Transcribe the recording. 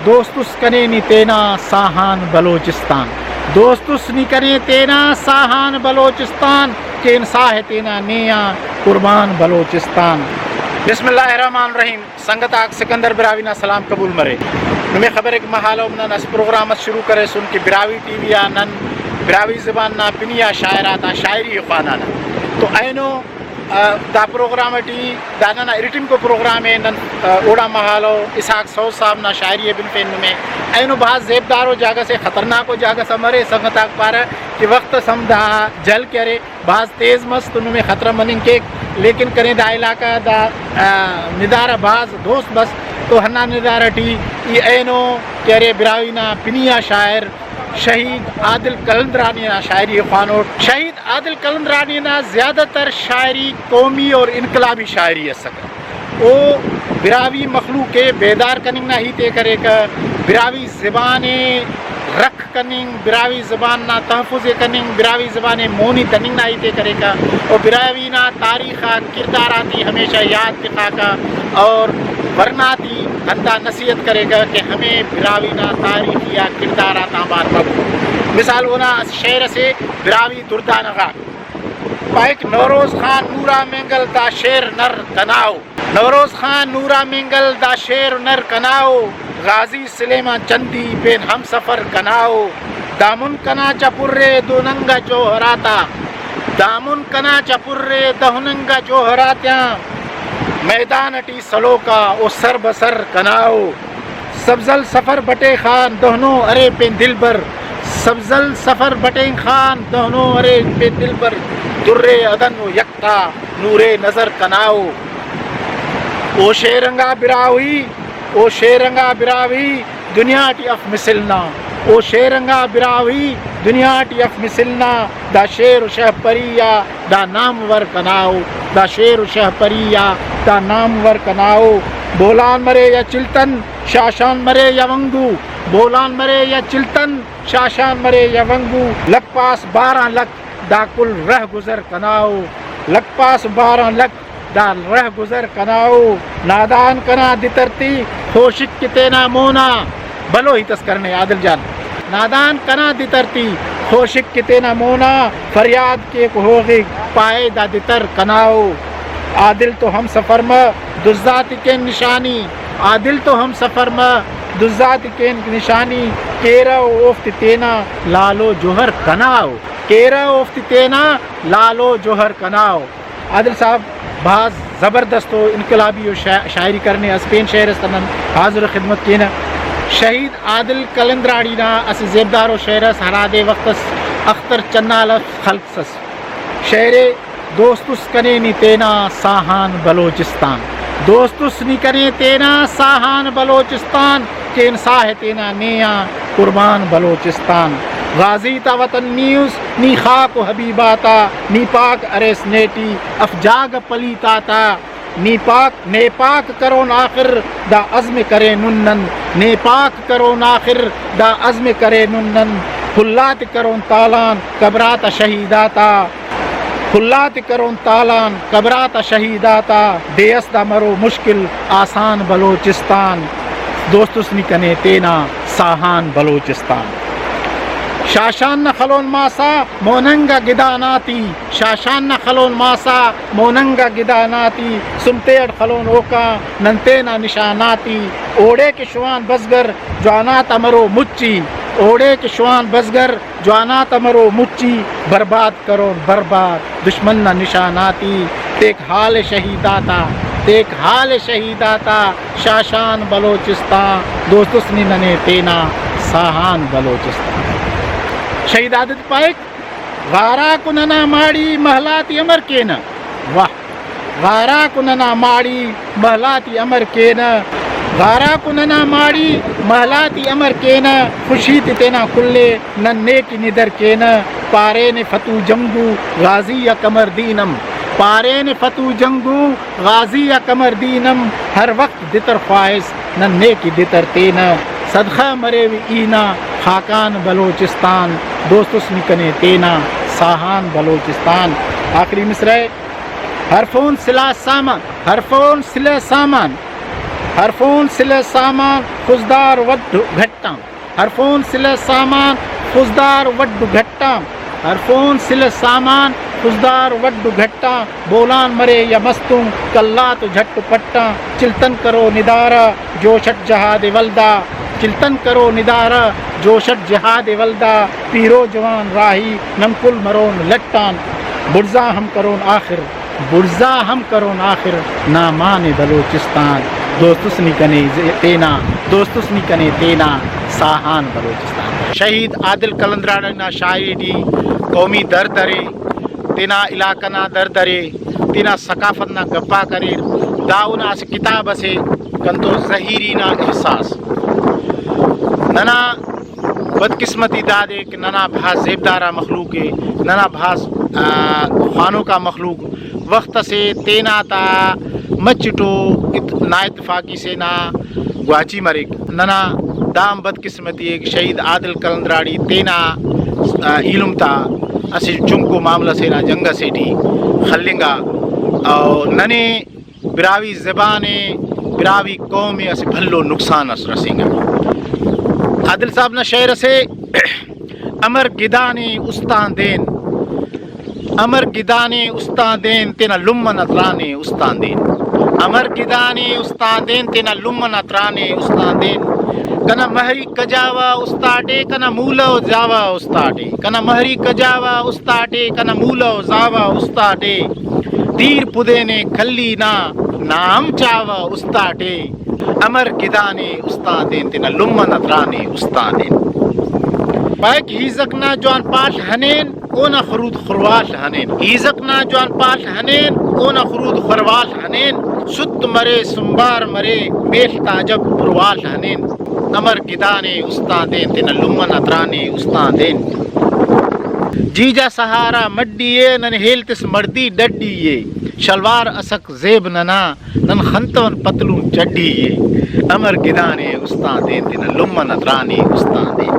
دوستس کنے نی تینا ساہان بلوچستان دوستس نی کنے تینا ساہان بلوچستان کہ انساہ تینا نیا قربان بلوچستان. بسم اللہ الرحمن الرحیم. سنگت آگ سکندر براوی نا سلام قبول مرے نمی خبر ایک محالو منن اس پروگرامت شروع کرے سن کہ براوی ٹی وی نن براوی زبان نا پنیا شاعراتا شاعری خانانا تو اینو دا پروگرام ٹی دانا نا ایڈیٹنگ کو پروگرام ہے نن اوڑا محالو اسحاق سعود صاحب نا شاعری بن فین میں اینو بہت زیبدارو جاگہ سے خطرناک ہو جاگہ سے مرے سنگت آگ پارا کہ وقت سمدھا جل کرے بعض تیز مست انہوں میں خطرہ مننگ کے لیکن کریں دا علاقہ دا ندارہ بعض دوست بس تو ہنا ندارہ ٹی یہ اینو کرے براوینا پنیا شاعر شہید عادل قلندرانی نا شاعری خوانو. شہید عادل قلندرانی نا زیادہ تر شاعری قومی اور انقلابی شاعری ہے سکر او براوی مخلوق کے بیدار کننگ نہ ہی تے کرے کا براوی زبان رکھ کننگ براوی زبان نا تحفظ کننگ براوی زبان مونی تننگ نہ ہی تے کرے کا اور براوی نا تاریخہ کرداراتی ہمیشہ یاد دکھا کا اور ورناتی ہندا نصیحت کرے گا کہ ہمیں براوی نا تاریخ یا کردارات آباد مبو. مثال ہونا شعر سے براوی دردانغا پائک نوروز خان نورا منگل دا شیر نر کناؤ نوروز خان نورا منگل دا شیر نر کناؤ غازی سلیمان چندی بین ہم سفر کناؤ دامن کنا چپرے دوننگا جوہراتا دامن کنا چپرے دہننگا جوہراتیاں میدان ٹی سلو کا او سر بسر کناؤ سبزل سفر بٹے خان دہنو ارے پین دل بر سبزل سفر بٹے خان دہنو ارے پین دل بر درے ادن و یکتا نورے نظر کناؤ او شیرنگا براوی او شیرنگا براوی دنیا ٹی اف مسلنا او شیرنگا براوی دنیا ٹی اف مسلنا دا شیر و شہ پریا دا نام ور کناؤ دا شیر و شہ پریا دا نام ور کناؤ بولان مرے یا چلتن شاشان مرے یا ونگو بولان مرے یا چلتن شاشان مرے یا ونگو لک پاس 12 لک دا کل رہ گزر کناؤ لک پاس 12 لک دا رہ گزر کناؤ نادان کنا دترتی خوشک کتینا مونا بلو ہی تذکرنے عادل جان نادان کنا دترتی خوشک کتینا مونا فریاد کے ہوگی پائے دا دتر کناؤ عادل تو ہم سفر میں دزات کے نشانی عادل تو ہم سفر میں دزات کے نشانی کیرا اوفت تینا لالو جوہر کناؤ کیرا اوفت تینا لالو جوہر کناؤ. عادل صاحب بعض زبردست و انقلابی و شاعری کرنے اسپین شہر استنن حاضر خدمت کینا شہید عادل قلندرانی نا اس زیبدار و شعرس ہرادے وقتس اختر چنال خلق سس شعر دوستس کنے نی تینا ساہان بلوچستان دوستس نی کنے تینا ساہان بلوچستان کہ انساہ تینا نیا قربان بلوچستان. غازی تا وطن نیوز نی خاک و حبیباتا نی پاک ارس نیٹی افجاگ پلیتاتا نی پاک کرون آخر دا عزم کرے ننن نی پاک کرون آخر دا عزم کرے ننن خلات کرون تالان قبرات شہیداتا خلات کرون تالان قبرات شہیداتا دیس دا مرو مشکل آسان بلوچستان دوستس نکنے تینا ساہان بلوچستان. شاشان خلون ماسا موننگا گداناتی شاشان خلون ماسا موننگا گداناتی سمتیڑ خلون اوکا ننتینا نشاناتی اوڑے کے شوان بزگر جوانات امرو مچی اوڑے کے شوان بزگر جوانات امرو مچی برباد کرو برباد دشمن نہ نشاناتی دیکھ حال شہیداتا دیکھ حال شہیداتا شاشان بلوچستان دوستس ننے تینا ساہان بلوچستان. شہید عادت پائک غارا کننا ماڑی محلاتی امر کینا واہ غارا کننا ماڑی محلاتی امر کینا غارا کننا ماڑی محلاتی امر کینا خوشی تینا کلے ننے کی ندر کینا پارے نے فتو جنگو غازی یا کمر دینم پارے نے فتو جنگو غازی یا کمر دینم ہر وقت دتر خواہش ننے کی دتر تینا صدقہ مرے وی اینا خاکان بلوچستان دوستس نکنے تینا ساہان بلوچستان. آخری مصرع ہر فون سلا سامان ہر فون سلا سامان حرفون سل سامان خزدار وڈ گھٹام حرفون سل سامان خزدار وڈ گھٹام حرفون سل سامان خزدار وڈ گھٹا بولان مرے یا مستوں کلا تو جھٹ پٹا چلتن کرو ندارا جوشٹ جہاد ولدا چلتن کرو ندارا جوشٹ جہاد ولدا پیرو جوان راہی نمکل مرون لٹان برزا ہم کرون آخر برزا ہم کرون آخر نامان بلوچستان دوستس نکنے تینا دوستس نکنے تینا ساہان بلوچستان شہید عادل کلندراڑ نا شاعری ڈی قومی در درے تینا علاقہ نا در درے تینا ثقافت نا گپا کرے داؤنا سے کتاب سے کنتو ظہیری نا احساس ننا بدقسمتی دادے کہ ننا بھاس زیبدارہ مخلوق ہے ننا بھاس خوانوں کا مخلوق وقت سے تینا تا مچٹو نا اتفاقی سے نا گواچی مرک ننا دام بدقسمتی ایک شہید عادل کلندراڑی تینا علم تا اسی چنکو معاملہ سے نا جنگا سیٹی خلنگا اور ننے براوی زبانے براوی قومی اسی بھلو نقصان اس رسیں گا عادل صاحب نا شعر سے امر گدانے استان دین امر گدانے استان دین تینا لمن اترانے استان دین امر گدانے استان دین تینا لمن اترانے استان دین کنا مہری کجاوا استاٹے کنا مولو جاوا استاٹے کنا مہری کجاوا استاٹے کنا مولو جاوا استاٹے تیر پدینے کھلی نا نام چاوا استاٹے امر گدانے استان دین تینا لمن اترانے استان دین پاک ہیزک نا جوان پاش ہنین اونا خرود خرواش ہنین ہیزک نا جوان پاش ہنین اونا خرود خرواش ہنین ست مرے سنبار مرے میل تاجب پرواش ہنین امر گدانے استان دین تینا لمن اترانے استان دین جیجا سہارا مڈیے نن ہیلتس مردی ڈڈیے شلوار اسک زیب ننا نن خنتون پتلون چڈیے امر گدانے استان دین تینا لمن اترانے استان دین